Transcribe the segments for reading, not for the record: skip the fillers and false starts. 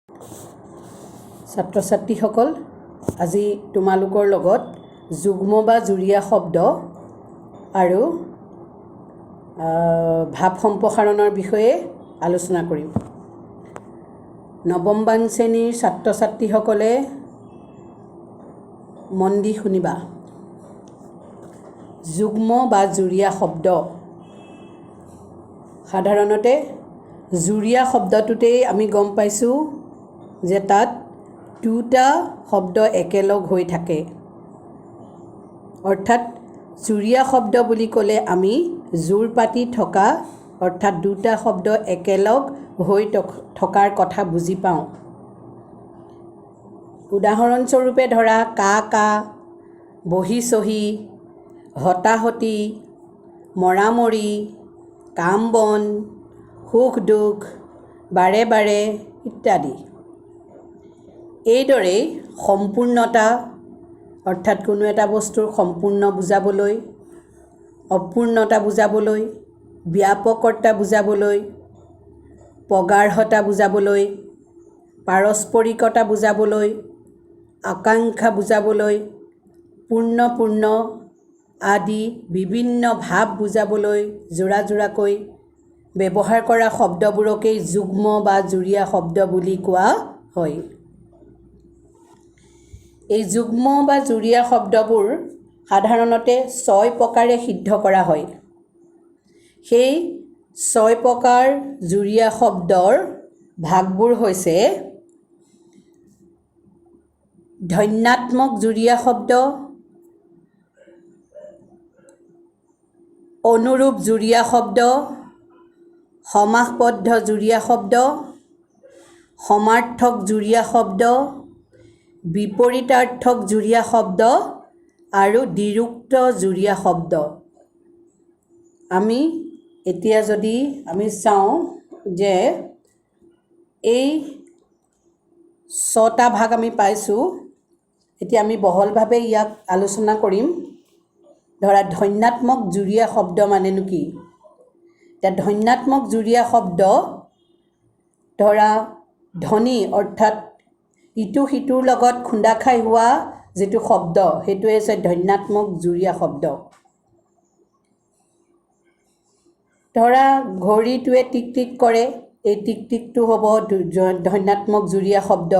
ছাত্ৰ ছাত্ৰীসকল, আজি তোমালোকৰ লগত যুগ্ম বা জুৰীয়া শব্দ আৰু ভাৱ সম্প্ৰসাৰণৰ বিষয়ে আলোচনা কৰিম। নৱম শ্ৰেণীৰ ছাত্ৰ ছাত্ৰীসকলে মন দি শুনিবা। যুগ্ম বা জুৰীয়া শব্দ সাধাৰণতে জুৰীয়া শব্দটোতেই আমি গম পাইছোঁ যে তাত দুটা শব্দ একেলগ হৈ থাকে। অৰ্থাৎ জুৰীয়া শব্দ বুলি ক'লে আমি জোৰ পাতি থকা অৰ্থাৎ দুটা শব্দ একেলগ হৈ থকাৰ কথা বুজি পাওঁ। উদাহৰণস্বৰূপে ধৰা কা কা, বহি চহি, হতাহতি, মৰামৰি, কাম বন, সুখ দুখ, বাৰে বাৰে ইত্যাদি। এইদৰেই সম্পূৰ্ণতা অৰ্থাৎ কোনো এটা বস্তুৰ সম্পূৰ্ণ বুজাবলৈ, অপূৰ্ণতা বুজাবলৈ, ব্যাপকতা বুজাবলৈ, প্ৰগাঢ়তা বুজাবলৈ, পাৰস্পৰিকতা বুজাবলৈ, আকাংক্ষা বুজাবলৈ, পূৰ্ণ আদি বিভিন্ন ভাৱ বুজাবলৈ যোৰা যোৰাকৈ ব্যৱহাৰ কৰা শব্দবোৰকেই যুগ্ম বা জুৰীয়া শব্দ বুলি কোৱা হয়। এই যুগ্ম বা জুৰীয়া শব্দবোৰ সাধাৰণতে 6 প্ৰকাৰে সিদ্ধ কৰা হয়। সেই 6 প্ৰকাৰ জুৰীয়া শব্দৰ ভাগবোৰ হৈছে ধ্বন্যাত্মক জুৰীয়া শব্দ, অনুৰূপ জুৰীয়া শব্দ, সমাসবদ্ধ জুৰীয়া শব্দ, সমাৰ্থক জুৰীয়া শব্দ, বিপৰীতাৰ্থক জুৰীয়া শব্দ আৰু দ্বিৰুক্ত জুৰীয়া শব্দ। আমি এতিয়া যদি চাওঁ যে এই 6টা ভাগ আমি পাইছোঁ, এতিয়া আমি বহলভাৱে ইয়াক আলোচনা কৰিম। ধৰা ধ্বন্যাত্মক জুৰীয়া শব্দ মানেনো কি? এতিয়া ধ্বন্যাত্মক জুৰীয়া শব্দ ধৰা ধ্বনি অৰ্থাৎ ইটো সিটোৰ লগত খুন্দা খাই হোৱা যিটো শব্দ সেইটোৱে হৈছে ধ্বন্যাত্মক জুৰীয়া শব্দ। ধৰা ঘড়ীটোৱে টিক টিক কৰে, এই টিক টিকটো হ'ব ধ্বন্যাত্মক জুৰীয়া শব্দ।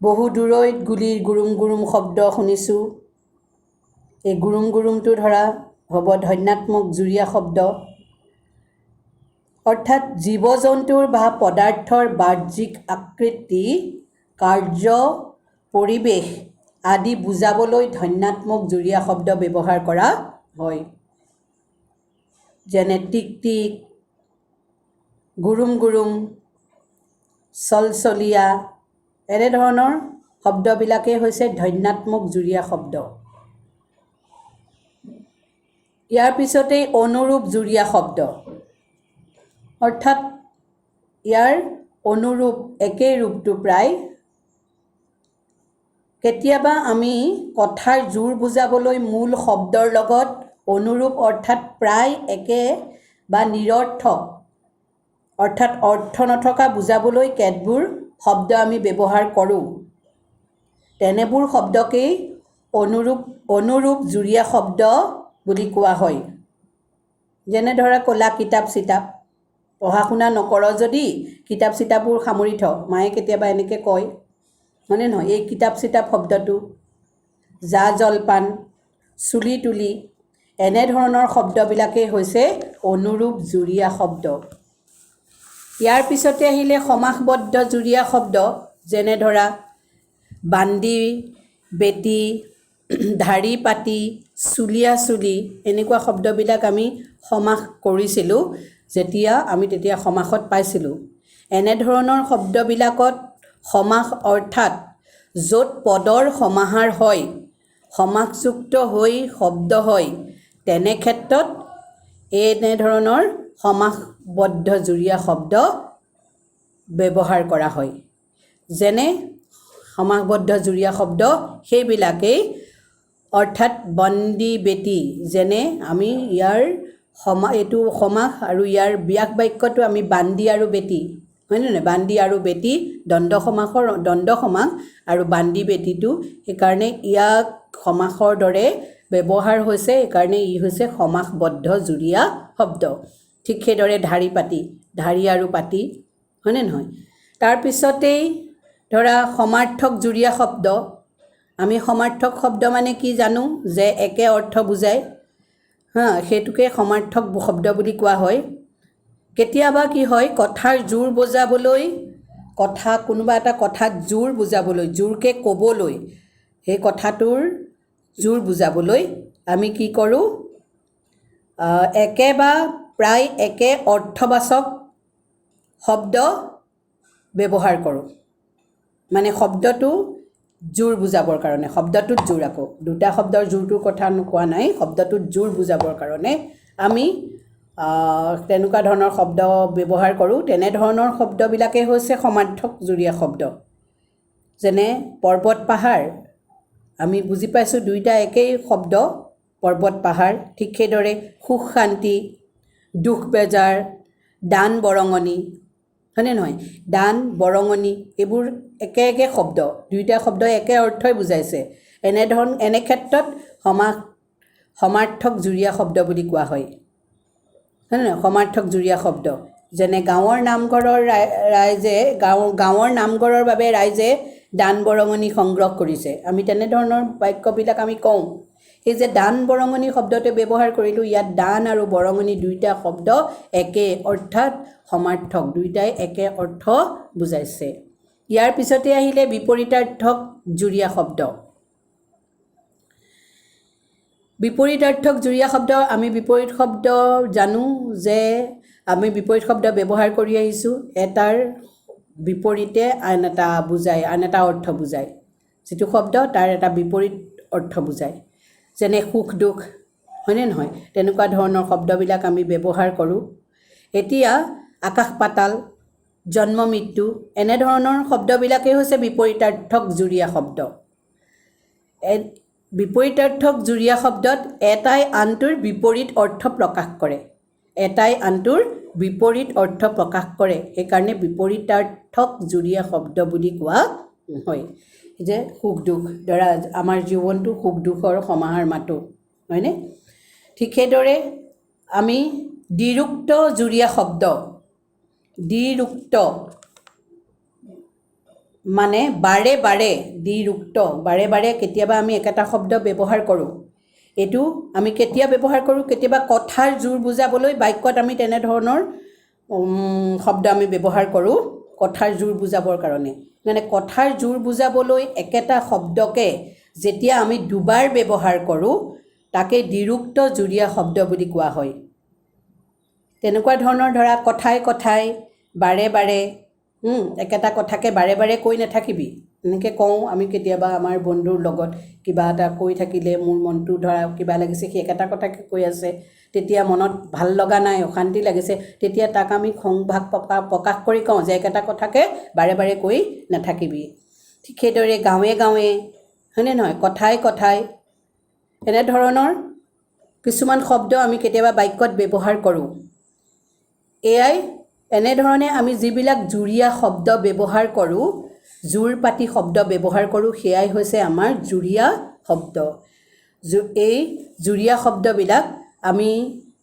বহু দূৰৈত গুলিৰ গুৰুম গুৰুম শব্দ শুনিছোঁ, এই গুৰুম গুৰুমটো ধৰা হ'ব ধ্বন্যাত্মক জুৰীয়া শব্দ। অৰ্থাৎ জীৱ জন্তুৰ বা পদাৰ্থৰ বাহ্যিক আকৃতি, কাৰ্য, পৰিৱেশ আদি বুজাবলৈ ধ্বন্যাত্মক জুৰীয়া শব্দ ব্যৱহাৰ কৰা হয়। যেনে টিক টিক, গুৰুম গুৰুম, চলচলীয়া এনেধৰণৰ শব্দবিলাকেই হৈছে ধ্বন্যাত্মক জুৰীয়া শব্দ। ইয়াৰ পিছতেই অনুৰূপ জুৰীয়া শব্দ, অৰ্থাৎ ইয়াৰ অনুৰূপ একেই ৰূপটো প্ৰায়। কেতিয়াবা আমি কথাৰ জোৰ বুজাবলৈ মূল শব্দৰ লগত অনুৰূপ অৰ্থাৎ প্ৰায় একে বা নিৰৰ্থক অৰ্থাৎ অৰ্থ নথকা বুজাবলৈ কেতবোৰ শব্দ আমি ব্যৱহাৰ কৰোঁ। তেনেবোৰ শব্দকেই অনুৰূপ জুৰীয়া শব্দ বুলি কোৱা হয়। যেনে ধৰা ক'লা কিতাপ চিতাপ, পঢ়া শুনা নকৰ যদি কিতাপ চিতাপবোৰ সামৰি থ, মায়ে কেতিয়াবা এনেকৈ কয়, হয়নে নহয়? এই কিতাপ চিতাপ শব্দটো, জা জলপান, চুলি তুলি এনেধৰণৰ শব্দবিলাকেই হৈছে অনুৰূপ জুৰীয়া শব্দ। ইয়াৰ পিছতে আহিলে সমাসবদ্ধ জুৰীয়া শব্দ, যেনে ধৰা বান্দি বেটি, ধাৰি পাতি, চুলীয়া চুলি এনেকুৱা শব্দবিলাক আমি সমাস কৰিছিলোঁ তেতিয়া সমাসত পাইছিলোঁ। এনেধৰণৰ শব্দবিলাকত সমাস অৰ্থাৎ য'ত পদৰ সমাহাৰ হয়, সমাসযুক্ত হৈ শব্দ হয়, তেনে ক্ষেত্ৰত এনেধৰণৰ সমাসবদ্ধ জুৰীয়া শব্দ ব্যৱহাৰ কৰা হয়। যেনে সমাসবদ্ধ জুৰীয়া শব্দ সেইবিলাকেই, অৰ্থাৎ বন্দি বেটি, যেনে আমি ইয়াৰ এইটো সমাস আৰু ইয়াৰ ব্যাস বাক্যটো আমি বান্দি আৰু বেটি হয়নে নহয় বান্দি আৰু বেটি দ্বন্দ্ব সমাস আৰু বান্দি বেটিটো সেইকাৰণে ইয়াক সমাসৰ দৰে ব্যৱহাৰ হৈছে সেইকাৰণে ই হৈছে সমাসবদ্ধ জুৰীয়া শব্দ ঠিক সেইদৰে ধাৰি পাতি ধাৰি আৰু পাতি হয়নে নহয় তাৰপিছতেই ধৰা সমাৰ্থক জুৰীয়া শব্দ আমি সমাৰ্থক শব্দ মানে কি জানো যে একে অৰ্থ বুজায় সেইটোকে সমাৰ্থক শব্দ বুলি কোৱা হয় কেতিয়াবা কি হয় কথাৰ জোৰ বুজাবলৈ কোনোবা এটা কথাত জোৰ বুজাবলৈ জোৰকৈ ক'বলৈ সেই কথাটোৰ জোৰ বুজাবলৈ আমি কি কৰোঁ একে বা প্ৰায় একে অৰ্থবাচক শব্দ ব্যৱহাৰ কৰোঁ মানে শব্দটো জোৰ বুজাবৰ কাৰণে শব্দটোত জোৰ আকৌ দুটা শব্দৰ জোৰটোৰ কথা কোৱা নাই শব্দটোত জোৰ বুজাবৰ কাৰণে আমি তেনেকুৱা ধৰণৰ শব্দ ব্যৱহাৰ কৰোঁ তেনেধৰণৰ শব্দবিলাকেই হৈছে সমাৰ্থক জুৰীয়া শব্দ যেনে পৰ্বত পাহাৰ আমি বুজি পাইছোঁ দুইটা একেই শব্দ পৰ্বত পাহাৰ ঠিক সেইদৰে সুখ শান্তি দুখ বেজাৰ দান বৰঙণি হয়নে নহয় দান বৰঙণি এইবোৰ একে একে শব্দ দুইটা শব্দই একে অৰ্থই বুজাইছে এনে ক্ষেত্ৰত সমাৰ্থক জুৰীয়া শব্দ বুলি কোৱা হয় হয়নে নহয় সমাৰ্থক জুৰীয়া শব্দ যেনে গাঁৱৰ নামঘৰৰ ৰাইজে গাঁৱৰ নামঘৰৰ বাবে ৰাইজে দান বৰঙণি সংগ্ৰহ কৰিছে আমি তেনেধৰণৰ বাক্যবিলাক আমি কওঁ এই যে দান বৰঙণি শব্দটো ব্যৱহাৰ কৰিলোঁ ইয়াত দান আৰু বৰঙণি দুইটা শব্দ একে অৰ্থাৎ সমাৰ্থক দুইটাই একে অৰ্থ বুজাইছে ইয়াৰ পিছতে আহিলে বিপৰীতাৰ্থক জুৰীয়া শব্দ বিপৰীতাৰ্থক জুৰীয়া শব্দ আমি বিপৰীত শব্দ জানো যে আমি বিপৰীত শব্দ ব্যৱহাৰ কৰি আহিছোঁ এটাৰ বিপৰীতে আন এটা বুজায় আন এটা অৰ্থ বুজায় যিটো শব্দ তাৰ এটা বিপৰীত অৰ্থ বুজায় যেনে সুখ দুখ হয়নে নহয় তেনেকুৱা ধৰণৰ শব্দবিলাক আমি ব্যৱহাৰ কৰোঁ এতিয়া আকাশ পাতাল জন্ম মৃত্যু এনেধৰণৰ শব্দবিলাকেই হৈছে বিপৰীতাৰ্থক জুৰীয়া শব্দ বিপৰীতাৰ্থক জুৰীয়া শব্দত এটাই আনটোৰ বিপৰীত অৰ্থ প্ৰকাশ কৰে এটাই আনটোৰ বিপৰীত অৰ্থ প্ৰকাশ কৰে সেইকাৰণে বিপৰীতাৰ্থক জুৰীয়া শব্দ বুলি কোৱা হয় যে সুখ দুখ ধৰা আমাৰ জীৱনটো সুখ দুখৰ সমাহাৰ মাতো হয়নে ঠিক সেইদৰে আমি দ্বিৰুক্ত জুৰীয়া শব্দ দ্বিৰুক্ত মানে বাৰে বাৰে দ্বিৰুক্ত বাৰে বাৰে কেতিয়াবা আমি একেটা শব্দ ব্যৱহাৰ কৰোঁ এইটো আমি কেতিয়া ব্যৱহাৰ কৰোঁ কেতিয়াবা কথাৰ জোৰ বুজাবলৈ বাক্যত আমি তেনেধৰণৰ শব্দ আমি ব্যৱহাৰ কৰোঁ কথাৰ জোৰ বুজাবৰ কাৰণে মানে কথাৰ জোৰ বুজাবলৈ একেটা শব্দকে যেতিয়া আমি দুবাৰ ব্যৱহাৰ কৰোঁ তাকে দ্বিৰুক্ত জুৰীয়া শব্দ বুলি কোৱা হয় তেনেকুৱা ধৰণৰ ধৰা কথাই বাৰে বাৰে একেটা কথাকে বাৰে বাৰে কৈ নাথাকিবি এনেকৈ কওঁ আমি কেতিয়াবা আমাৰ বন্ধুৰ লগত কিবা এটা কৈ থাকিলে মোৰ মনটো ধৰা কিবা লাগিছে সি একেটা কথাকে কৈ আছে তেতিয়া মনত ভাল লগা নাই অশান্তি লাগিছে তেতিয়া তাক আমি খংভাগ প্ৰকাশ কৰি কওঁ যে একেটা কথাকে বাৰে বাৰে কৈ নাথাকিবি ঠিক সেইদৰে গাঁৱে গাঁৱে হয়নে নহয় কথাই এনেধৰণৰ কিছুমান শব্দ আমি কেতিয়াবা বাক্যত ব্যৱহাৰ কৰোঁ এয়াই এনেধৰণে আমি যিবিলাক জুৰীয়া শব্দ ব্যৱহাৰ কৰোঁ জোৰ পাতি শব্দ ব্যৱহাৰ কৰোঁ সেয়াই হৈছে আমাৰ জুৰীয়া শব্দ এই জুৰীয়া শব্দবিলাক আমি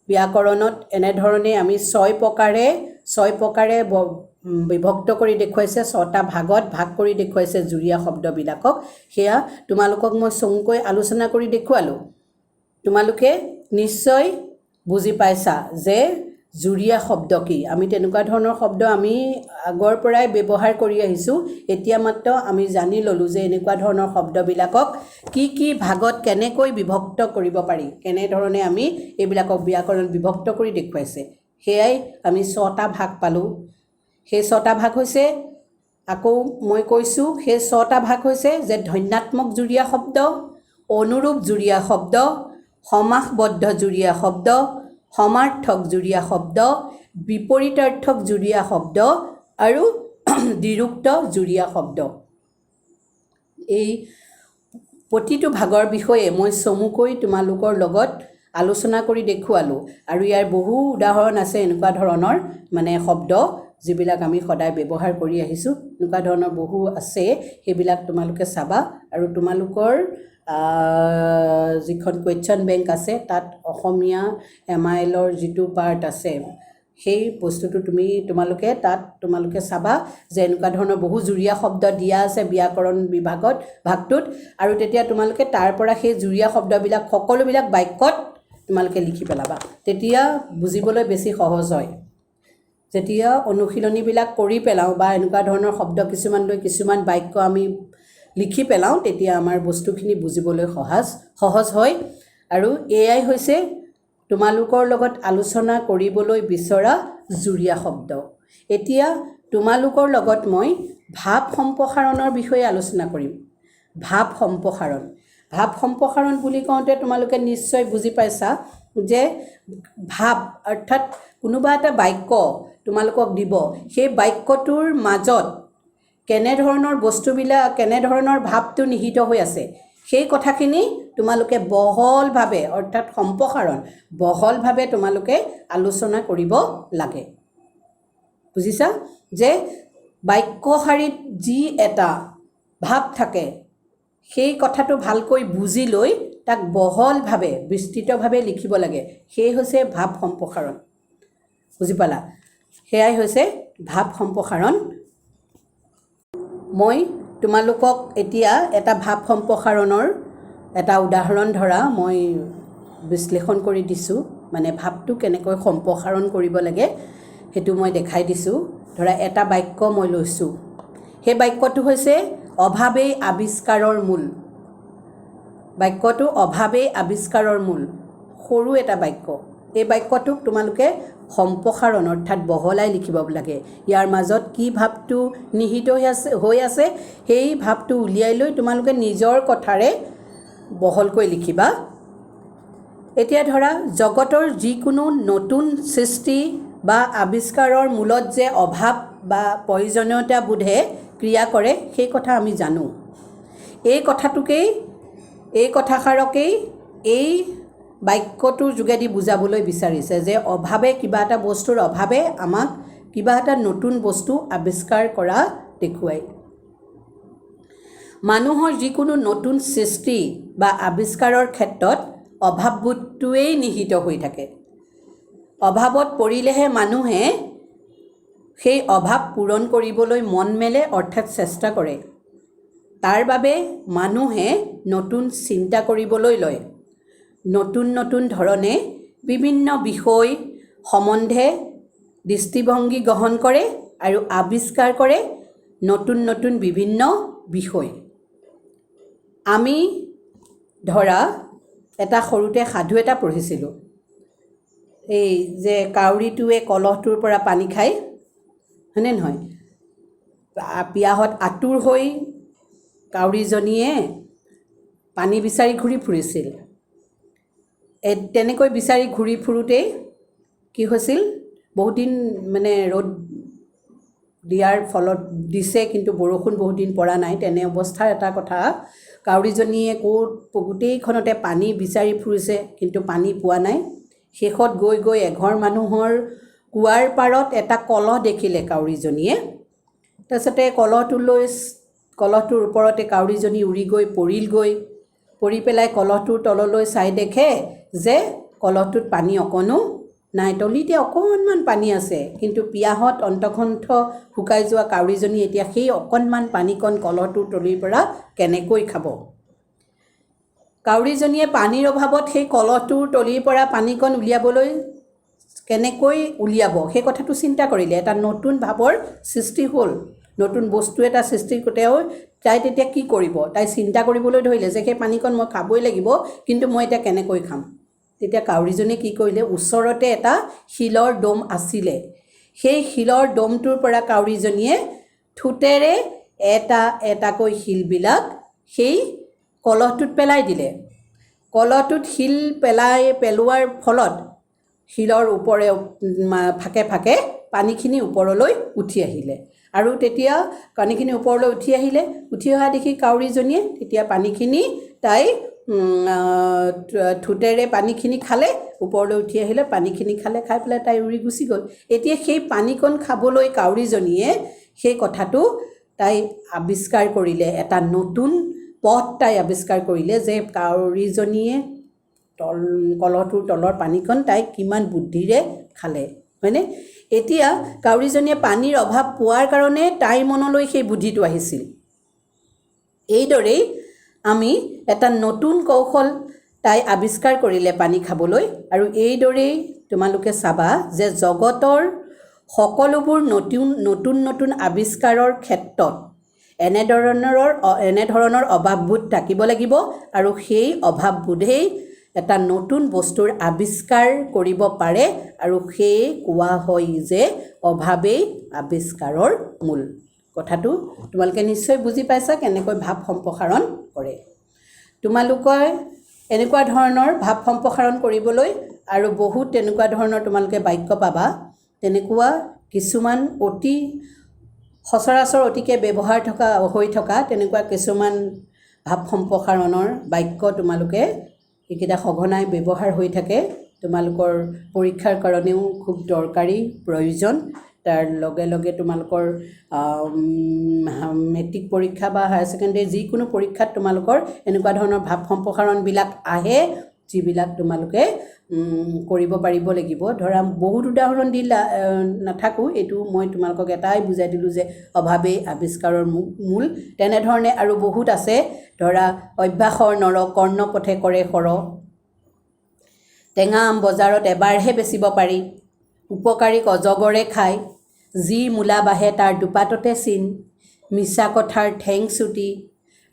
ব্যাকৰণত এনেধৰণে আমি ছয় প্ৰকাৰে বিভক্ত কৰি দেখুৱাইছে ছটা ভাগত ভাগ কৰি দেখুৱাইছে জুৰীয়া শব্দবিলাকক সেয়া তোমালোকক মই চমুকৈ আলোচনা কৰি দেখুৱালোঁ তোমালোকে নিশ্চয় বুজি পাইছা যে জুৰীয়া শব্দ কি আমি তেনেকুৱা ধৰণৰ শব্দ আমি আগৰ পৰাই ব্যৱহাৰ কৰি আহিছোঁ এতিয়া মাত্ৰ আমি জানি ল'লোঁ যে এনেকুৱা ধৰণৰ শব্দবিলাকক কি ভাগত কেনেকৈ বিভক্ত কৰিব পাৰি কেনেধৰণে আমি এইবিলাকক ব্যাকৰণত বিভক্ত কৰি দেখুৱাইছে সেয়াই আমি ছটা ভাগ পালোঁ সেই ছটা ভাগ হৈছে আকৌ মই কৈছোঁ সেই ছটা ভাগ হৈছে যে ধন্যাত্মক জুৰীয়া শব্দ অনুৰূপ জুৰীয়া শব্দ সমাসবদ্ধ জুৰীয়া শব্দ সমাৰ্থক জুৰীয়া শব্দ বিপৰীতাৰ্থক জুৰীয়া শব্দ আৰু দ্বিৰুক্ত জুৰীয়া শব্দ এই প্ৰতিটো ভাগৰ বিষয়ে মই চমুকৈ তোমালোকৰ লগত আলোচনা কৰি দেখুৱালোঁ আৰু ইয়াৰ বহু উদাহৰণ আছে এনেকুৱা ধৰণৰ মানে শব্দ যিবিলাক আমি সদায় ব্যৱহাৰ কৰি আহিছোঁ এনেকুৱা ধৰণৰ বহু আছে সেইবিলাক তোমালোকে চাবা আৰু তোমালোকৰ যিখন কুৱেশ্যন বেংক আছে তাত অসমীয়া MILৰ যিটো পাৰ্ট আছে সেই বস্তুটো তোমালোকে চাবা যে এনেকুৱা ধৰণৰ বহু জুৰীয়া শব্দ দিয়া আছে ব্যাকৰণ ভাগটোত আৰু তেতিয়া তোমালোকে তাৰ পৰা সেই জুৰীয়া শব্দবিলাক সকলোবিলাক বাক্যত তোমালোকে লিখি পেলাবা তেতিয়া বুজিবলৈ বেছি সহজ হয় যেতিয়া অনুশীলনীবিলাক কৰি পেলাওঁ বা এনেকুৱা ধৰণৰ শব্দ কিছুমান লৈ কিছুমান বাক্য আমি লিখি পেলাওঁ তেতিয়া আমাৰ বস্তুখিনি বুজিবলৈ সহজ হয় আৰু এয়াই হৈছে তোমালোকৰ লগত আলোচনা কৰিবলৈ বিচৰা জুৰীয়া শব্দ এতিয়া তোমালোকৰ লগত মই ভাৱ সম্প্ৰসাৰণৰ বিষয়ে আলোচনা কৰিম ভাৱ সম্প্ৰসাৰণ বুলি কওঁতে তোমালোকে নিশ্চয় বুজি পাইছা যে ভাৱ অৰ্থাৎ কোনোবা এটা বাক্য তোমালোকক দিব সেই বাক্যটোৰ মাজত কেনেধৰণৰ বস্তুবিলাক কেনেধৰণৰ ভাৱটো নিহিত হৈ আছে সেই কথাখিনি তোমালোকে বহলভাৱে অৰ্থাৎ সম্প্ৰসাৰণ বহলভাৱে তোমালোকে আলোচনা কৰিব লাগে বুজিছা যে বাক্য শাৰীত যি এটা ভাৱ থাকে সেই কথাটো ভালকৈ বুজি লৈ তাক বহলভাৱে বিস্তৃতভাৱে লিখিব লাগে সেই হৈছে ভাৱ সম্প্ৰসাৰণ বুজি পালা সেয়াই হৈছে ভাৱ সম্প্ৰসাৰণ মই তোমালোকক এতিয়া এটা ভাৱ সম্প্ৰসাৰণৰ এটা উদাহৰণ ধৰা মই বিশ্লেষণ কৰি দিছোঁ মানে ভাৱটো কেনেকৈ সম্প্ৰসাৰণ কৰিব লাগে সেইটো মই দেখাই দিছোঁ ধৰা এটা বাক্য মই লৈছোঁ সেই বাক্যটো হৈছে অভাৱেই আৱিষ্কাৰৰ মূল বাক্যটো অভাৱেই আৱিষ্কাৰৰ মূল সৰু এটা বাক্য এই বাক্যটোক তোমালোকে সম্প্ৰসাৰণ অৰ্থাৎ বহলাই লিখিব লাগে ইয়াৰ মাজত কি ভাৱটো নিহিত হৈ আছে সেই ভাৱটো উলিয়াই লৈ তোমালোকে নিজৰ কথাৰে বহলকৈ লিখিবা এতিয়া ধৰা জগতৰ যিকোনো নতুন সৃষ্টি বা আৱিষ্কাৰৰ মূলত যে অভাৱ বা প্ৰয়োজনীয়তা বোধে ক্ৰিয়া কৰে সেই কথা আমি জানো এই কথাষাৰকেই এই বাক্যটোৰ যোগেদি বুজাবলৈ বিচাৰিছে যে অভাৱে কিবা এটা বস্তুৰ অভাৱে আমাক কিবা এটা নতুন বস্তু আৱিষ্কাৰ কৰা দেখুৱায় মানুহৰ যিকোনো নতুন সৃষ্টি বা আৱিষ্কাৰৰ ক্ষেত্ৰত অভাৱবোধটোৱেই নিহিত হৈ থাকে অভাৱত পৰিলেহে মানুহে সেই অভাৱ পূৰণ কৰিবলৈ মন মেলে অৰ্থাৎ চেষ্টা কৰে তাৰ বাবে মানুহে নতুন চিন্তা কৰিবলৈ লয় নতুন ধৰণে বিভিন্ন বিষয় সম্বন্ধে দৃষ্টিভংগী গ্ৰহণ কৰে আৰু আৱিষ্কাৰ কৰে নতুন বিভিন্ন বিষয় আমি ধৰা এটা সৰুতে সাধু এটা পঢ়িছিলোঁ এই যে কাউৰীটোৱে কলহটোৰ পৰা পানী খায় হয়নে নহয় পিয়াহত আতুৰ হৈ কাউৰীজনীয়ে পানী বিচাৰি ঘূৰি ফুৰিছিল তেনেকৈ বিচাৰি ঘূৰি ফুৰোঁতেই কি হৈছিল বহুদিন মানে ৰ'দ দিয়াৰ ফলত দিছে কিন্তু বৰষুণ বহুদিন পৰা নাই তেনে অৱস্থাৰ এটা কথা কাউৰীজনীয়ে গোটেইখনতে পানী বিচাৰি ফুৰিছে কিন্তু পানী পোৱা নাই শেষত গৈ এঘৰ মানুহৰ কুৱাৰ পাৰত এটা কলহ দেখিলে কাউৰীজনীয়ে তাৰপিছতে কলহটোৰ ওপৰতে কাউৰীজনী উৰি গৈ পৰি পেলাই কলহটোৰ তললৈ চাই দেখে যে কলহটোত পানী অকণো নাই তলিতে অকণমান পানী আছে কিন্তু পিয়াহত অন্তকণ্ঠ শুকাই যোৱা কাউৰীজনী এতিয়া সেই অকণমান পানীকণ কলহটোৰ তলিৰ পৰা কেনেকৈ খাব কাউৰীজনীয়ে পানীৰ অভাৱত সেই কলহটোৰ তলিৰ পৰা পানীকণ উলিয়াবলৈ কেনেকৈ উলিয়াব সেই কথাটো চিন্তা কৰিলে এটা নতুন ভাৱৰ সৃষ্টি হ'ল নতুন বস্তু এটা সৃষ্টি তাই তেতিয়া কি কৰিব তাই চিন্তা কৰিবলৈ ধৰিলে যে সেই পানীকণ মই খাবই লাগিব কিন্তু মই এতিয়া কেনেকৈ খাম তেতিয়া কাউৰীজনীয়ে কি কৰিলে ওচৰতে এটা শিলৰ দম আছিলে সেই শিলৰ দমটোৰ পৰা কাউৰীজনীয়ে ঠোঁটেৰে এটাকৈ শিলবিলাক সেই কলহটোত পেলাই দিলে কলহটোত শিল পেলোৱাৰ ফলত শিলৰ ওপৰে ফাকে পানীখিনি ওপৰলৈ উঠি আহিলে আৰু তেতিয়া পানীখিনি ওপৰলৈ উঠি অহা দেখি কাউৰীজনীয়ে তেতিয়া পানীখিনি তাই ঠোঁটেৰে পানীখিনি খালে, ওপৰলৈ উঠি আহিলে পানীখিনি খালে, খাই পেলাই তাই উৰি গুচি গ'ল। এতিয়া সেই পানীকণ খাবলৈ কাউৰীজনীয়ে সেই কথাটো তাই আৱিষ্কাৰ কৰিলে, এটা নতুন পথ তাই আৱিষ্কাৰ কৰিলে যে কাউৰীজনীয়ে কলহটোৰ তলৰ পানীকণ তাই কিমান বুদ্ধিৰে খালে, হয়নে? এতিয়া কাউৰীজনীয়ে পানীৰ অভাৱ পোৱাৰ কাৰণে তাইৰ মনলৈ সেই বুদ্ধিটো আহিছিল। এইদৰেই আমি এটা নতুন কৌশল তাই আৱিষ্কাৰ কৰিলে পানী খাবলৈ, আৰু এইদৰেই তোমালোকে চাবা যে জগতৰ সকলোবোৰ নতুন নতুন আৱিষ্কাৰৰ ক্ষেত্ৰত এনেধৰণৰ অভাৱবোধ থাকিব লাগিব, আৰু সেই অভাৱবোধেই এটা নতুন বস্তুৰ আৱিষ্কাৰ কৰিব পাৰে, আৰু সেয়ে কোৱা হয় যে অভাৱেই আৱিষ্কাৰৰ মূল। কথাটো তোমালোকে নিশ্চয় বুজি পাইছা কেনেকৈ ভাৱ সম্প্ৰসাৰণ কৰে। তোমালোকে এনেকুৱা ধৰণৰ ভাৱ সম্প্ৰসাৰণ কৰিবলৈ আৰু বহুত তেনেকুৱা ধৰণৰ তোমালোকে বাক্য পাবা। তেনেকুৱা কিছুমান অতি সচৰাচৰ অতিকে ব্যৱহাৰ হৈ থকা তেনেকুৱা কিছুমান ভাৱ সম্প্ৰসাৰণৰ বাক্য তোমালোকে এইকেইটা সঘনাই ব্যৱহাৰ হৈ থাকে। তোমালোকৰ পৰীক্ষাৰ কাৰণেও খুব দৰকাৰী, প্ৰয়োজন। তাৰ লগে লগে তোমালোকৰ মেট্ৰিক পৰীক্ষা বা হায়াৰ ছেকেণ্ডেৰী যিকোনো পৰীক্ষাত তোমালোকৰ এনেকুৱা ধৰণৰ ভাৱ সম্প্ৰসাৰণবিলাক আহে, যিবিলাক তোমালোকে কৰিব পাৰিব লাগিব। ধৰা বহুত উদাহৰণ দি নাথাকোঁ, এইটো মই তোমালোকক এটাই বুজাই দিলোঁ যে অভাৱেই আৱিষ্কাৰৰ মূল। তেনেধৰণে আৰু বহুত আছে। ধৰা অভ্যাসৰ নৰ কৰ্ণপথে কৰে সৰ, টেঙা আম বজাৰত এবাৰহে বেচিব পাৰি, উপকাৰীক অজগৰে খায়, যি মূলা বাঢ়ে তাৰ দুপাততে চিন, মিছা কথাৰ ঠেং চুটি,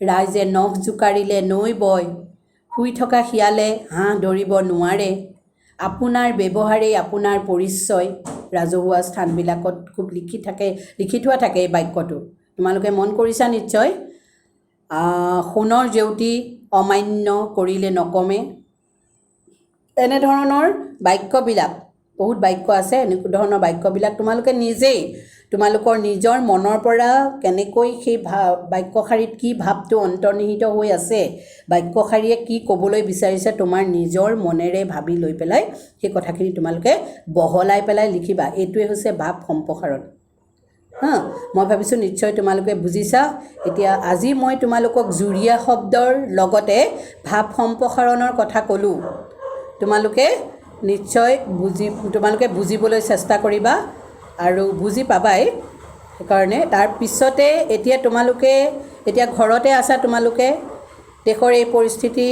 ৰাইজে নখ জোকাৰিলে নৈ বয়, শুই থকা শিয়ালে হাঁহ ধৰিব নোৱাৰে, আপোনাৰ ব্যৱহাৰেই আপোনাৰ পৰিচয়। ৰাজহুৱা স্থানবিলাকত খুব লিখি থোৱা থাকে এই বাক্যটো, তোমালোকে মন কৰিছা নিশ্চয়। সোণৰ জেউতি অমান্য কৰিলে নকমে। এনেধৰণৰ বাক্যবিলাক, বহুত বাক্য আছে। এনেকুৱা ধৰণৰ বাক্যবিলাক তোমালোকে নিজেই তোমালোকৰ নিজৰ মনৰ পৰা কেনেকৈ সেই বাক্যশাৰীত কি ভাৱটো অন্তৰ্নিহিত হৈ আছে, বাক্যশাৰীয়ে কি ক'বলৈ বিচাৰিছে, তোমাৰ নিজৰ মনেৰে ভাবি লৈ পেলাই সেই কথাখিনি তোমালোকে বহলাই পেলাই লিখিবা। এইটোৱে হৈছে ভাৱ সম্প্ৰসাৰণ। মই ভাবিছোঁ নিশ্চয় তোমালোকে বুজিছা। এতিয়া আজি মই তোমালোকক জুৰীয়া শব্দৰ লগতে ভাৱ সম্প্ৰসাৰণৰ কথা ক'লোঁ। তোমালোকে নিশ্চয় বুজিবলৈ চেষ্টা কৰিবা আৰু বুজি পাবাই। সেইকাৰণে তাৰপিছতে এতিয়া ঘৰতে আছা তোমালোকে। দেশৰ এই পৰিস্থিতি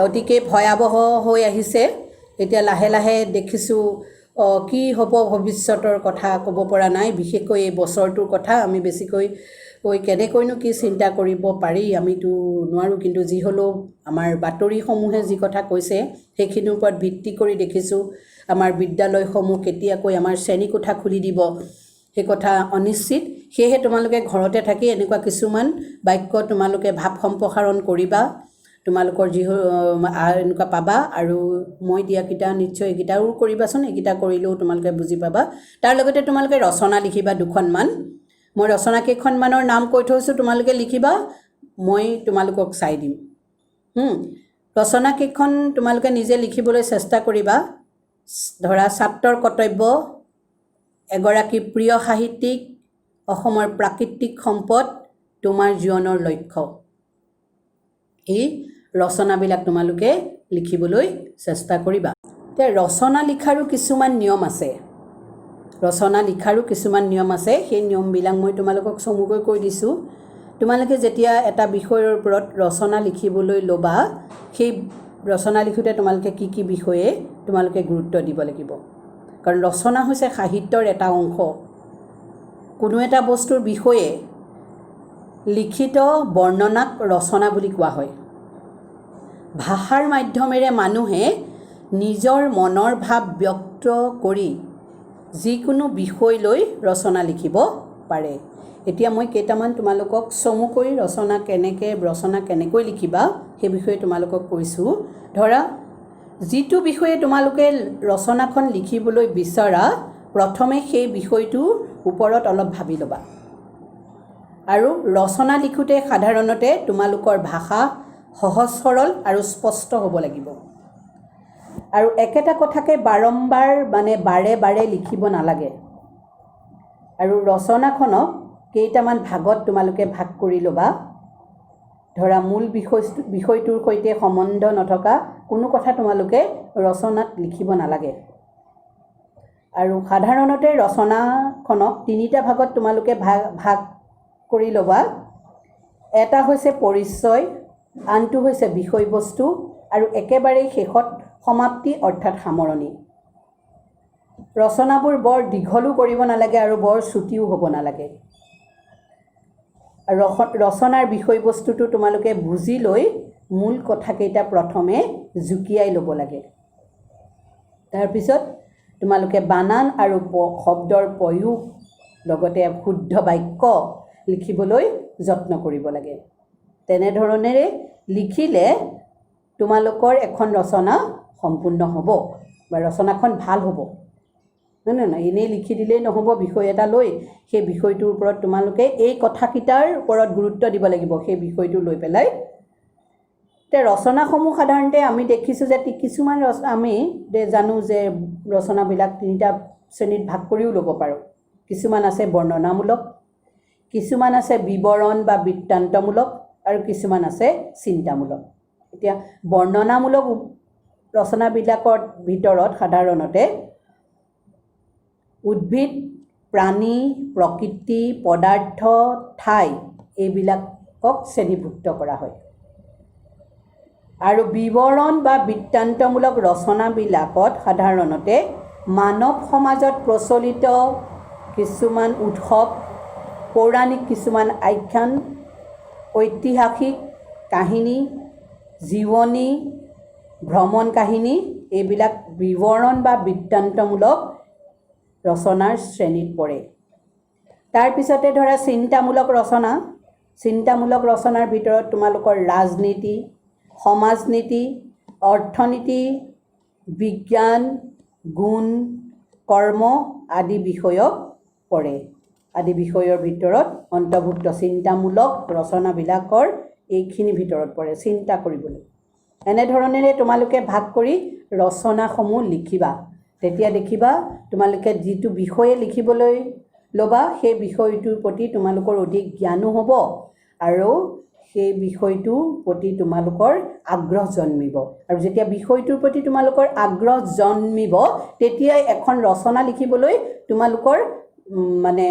অতিকে ভয়াৱহ হৈ আহিছে। এতিয়া লাহে লাহে দেখিছোঁ কি হ'ব ভৱিষ্যতৰ কথা ক'ব পৰা নাই। বিশেষকৈ এই বছৰটোৰ কথা আমি বেছিকৈ কেনেকৈনো কি চিন্তা কৰিব পাৰি আমিতো নোৱাৰোঁ। কিন্তু যি হ'লেও আমাৰ বাতৰিসমূহে যি কথা কৈছে সেইখিনিৰ ওপৰত ভিত্তি কৰি দেখিছোঁ আমাৰ বিদ্যালয়সমূহ কেতিয়াকৈ আমাৰ শ্ৰেণীকোঠা খুলি দিব সেই কথা অনিশ্চিত। সেয়েহে তোমালোকে ঘৰতে থাকি এনেকুৱা কিছুমান বাক্য তোমালোকে ভাৱ সম্প্ৰসাৰণ কৰিবা। তোমালোকৰ এনেকুৱা পাবা, আৰু মই দিয়াকেইটা নিশ্চয় এইকেইটাও কৰিবাচোন। এইকেইটা কৰিলেও তোমালোকে বুজি পাবা। তাৰ লগতে তোমালোকে ৰচনা লিখিবা দুখনমান। মই ৰচনা কেইখনমানৰ নাম কৈ থৈছোঁ, তোমালোকে লিখিবা, মই তোমালোকক চাই দিম। ৰচনা কেইখন তোমালোকে নিজে লিখিবলৈ চেষ্টা কৰিবা। ধৰা ছাত্ৰৰ কৰ্তব্য, এগৰাকী প্ৰিয় সাহিত্যিক, অসমৰ প্ৰাকৃতিক সম্পদ, তোমাৰ জীৱনৰ লক্ষ্য। এই ৰচনাবিলাক তোমালোকে লিখিবলৈ চেষ্টা কৰিবা। এতিয়া ৰচনা লিখাৰো কিছুমান নিয়ম আছে। সেই নিয়মবিলাক মই তোমালোকক চমুকৈ কৈ দিছোঁ। তোমালোকে যেতিয়া এটা বিষয়ৰ ওপৰত ৰচনা লিখিবলৈ ল'বা, সেই ৰচনা লিখোঁতে তোমালোকে কি কি বিষয়ে তোমালোকে গুৰুত্ব দিব লাগিব। কাৰণ ৰচনা হৈছে সাহিত্যৰ এটা অংশ। কোনো এটা বস্তুৰ বিষয়ে লিখিত বৰ্ণনাক ৰচনা বুলি কোৱা হয়। ভাষাৰ মাধ্যমেৰে মানুহে নিজৰ মনৰ ভাৱ ব্যক্ত কৰি যিকোনো বিষয় লৈ ৰচনা লিখিব পাৰে। এতিয়া মই কেইটামান তোমালোকক চমুকৈ ৰচনা কেনেকৈ লিখিবা সেই বিষয়ে তোমালোকক কৈছোঁ। ধৰা যিটো বিষয়ে তোমালোকে ৰচনাখন লিখিবলৈ বিচৰা, প্ৰথমে সেই বিষয়টোৰ ওপৰত অলপ ভাবি ল'বা। আৰু ৰচনা লিখোঁতে সাধাৰণতে তোমালোকৰ ভাষা সহজ সৰল আৰু স্পষ্ট হ'ব লাগিব। আৰু একেটা কথাকে বাৰম্বাৰ মানে বাৰে বাৰে লিখিব নালাগে। আৰু ৰচনাখনক কেইটামান ভাগত তোমালোকে ভাগ কৰি ল'বা। ধৰা মূল বিষয়টোৰ সৈতে সম্বন্ধ নথকা কোনো কথা তোমালোকে ৰচনাত লিখিব নালাগে। আৰু সাধাৰণতে ৰচনাখনক তিনিটা ভাগত তোমালোকে ভাগ কৰি ল'বা। এটা হৈছে পৰিচয়, আনটো হৈছে বিষয়বস্তু আৰু একেবাৰে শেষত সমাপ্তি অৰ্থাৎ সামৰণি। ৰচনাবোৰ বৰ দীঘলো কৰিব নালাগে আৰু বৰ চুটিও হ'ব নালাগে। ৰচনাৰ বিষয়বস্তুটো তোমালোকে বুজি লৈ মূল কথাকেইটা প্ৰথমে জুকিয়াই ল'ব লাগে। তাৰপিছত তোমালোকে বানান আৰু শব্দৰ প্ৰয়োগ লগতে শুদ্ধ বাক্য লিখিবলৈ যত্ন কৰিব লাগে। তেনেধৰণেৰে লিখিলে তোমালোকৰ এখন ৰচনা সম্পূৰ্ণ হ'ব বা ৰচনাখন ভাল হ'ব। নহয়, এনেই লিখি দিলেই নহ'ব। বিষয় এটা লৈ সেই বিষয়টোৰ ওপৰত তোমালোকে এই কথাকেইটাৰ ওপৰত গুৰুত্ব দিব লাগিব। সেই বিষয়টো লৈ পেলাই ৰচনাসমূহ সাধাৰণতে আমি দেখিছোঁ যে কিছুমান আমি জানো যে ৰচনাবিলাক তিনিটা শ্ৰেণীত ভাগ কৰিও ল'ব পাৰোঁ। কিছুমান আছে বৰ্ণনামূলক, কিছুমান আছে বিৱৰণ বা বৃত্তান্তমূলক আৰু কিছুমান আছে চিন্তামূলক। এতিয়া বৰ্ণনামূলক ৰচনাবিলাকৰ ভিতৰত সাধাৰণতে উদ্ভিদ, প্ৰাণী, প্ৰকৃতি, পদাৰ্থ, ঠাই এইবিলাকক শ্ৰেণীভুক্ত কৰা হয়। আৰু বিৱৰণ বা বৃত্তান্তমূলক ৰচনাবিলাকত সাধাৰণতে মানৱ সমাজত প্ৰচলিত কিছুমান উৎসৱ, পৌৰাণিক কিছুমান আখ্যান, ঐতিহাসিক কাহিনী, জীৱনী, ভ্ৰমণ কাহিনী এইবিলাক বিৱৰণ বা বৃত্তান্তমূলক ৰচনাৰ শ্ৰেণীত পৰে। তাৰপিছতে ধৰা চিন্তামূলক ৰচনা। চিন্তামূলক ৰচনাৰ ভিতৰত তোমালোকৰ ৰাজনীতি, সমাজনীতি, অৰ্থনীতি, বিজ্ঞান, গুণ, কৰ্ম আদি বিষয়ক পৰে। আদি বিষয়ৰ ভিতৰত অন্তৰ্ভুক্ত চিন্তামূলক ৰচনাবিলাকৰ এইখিনি ভিতৰত পৰে চিন্তা কৰিবলৈ। এনেধৰণেৰে তোমালোকে ভাগ কৰি ৰচনাসমূহ লিখিবা। তেতিয়া দেখিবা তোমালোকে যিটো বিষয়ে লিখিবলৈ ল'বা সেই বিষয়টোৰ প্ৰতি তোমালোকৰ অধিক জ্ঞানো হ'ব আৰু সেই বিষয়টোৰ প্ৰতি তোমালোকৰ আগ্ৰহ জন্মিব। আৰু যেতিয়া বিষয়টোৰ প্ৰতি তোমালোকৰ আগ্ৰহ জন্মিব তেতিয়াই এখন ৰচনা লিখিবলৈ তোমালোকৰ মানে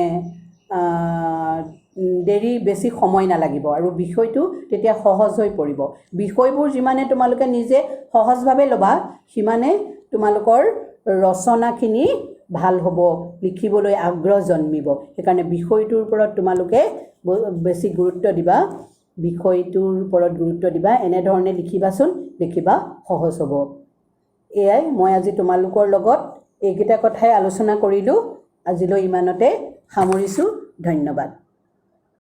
বেছি সময় নালাগিব আৰু বিষয়টো তেতিয়া সহজ হৈ পৰিব। বিষয়বোৰ যিমানে তোমালোকে নিজে সহজভাৱে ল'বা সিমানে তোমালোকৰ ৰচনাখিনি ভাল হ'ব, লিখিবলৈ আগ্ৰহ জন্মিব। সেইকাৰণে বিষয়টোৰ ওপৰত তোমালোকে বেছি গুৰুত্ব দিবা। বিষয়টোৰ ওপৰত গুৰুত্ব দিবা। এনেধৰণে লিখিবাচোন, লিখিবা সহজ হ'ব। এয়াই মই আজি তোমালোকৰ লগত এইকেইটা কথাই আলোচনা কৰিলোঁ। আজিলৈ ইমানতে সামৰিছোঁ। ধন্যবাদ।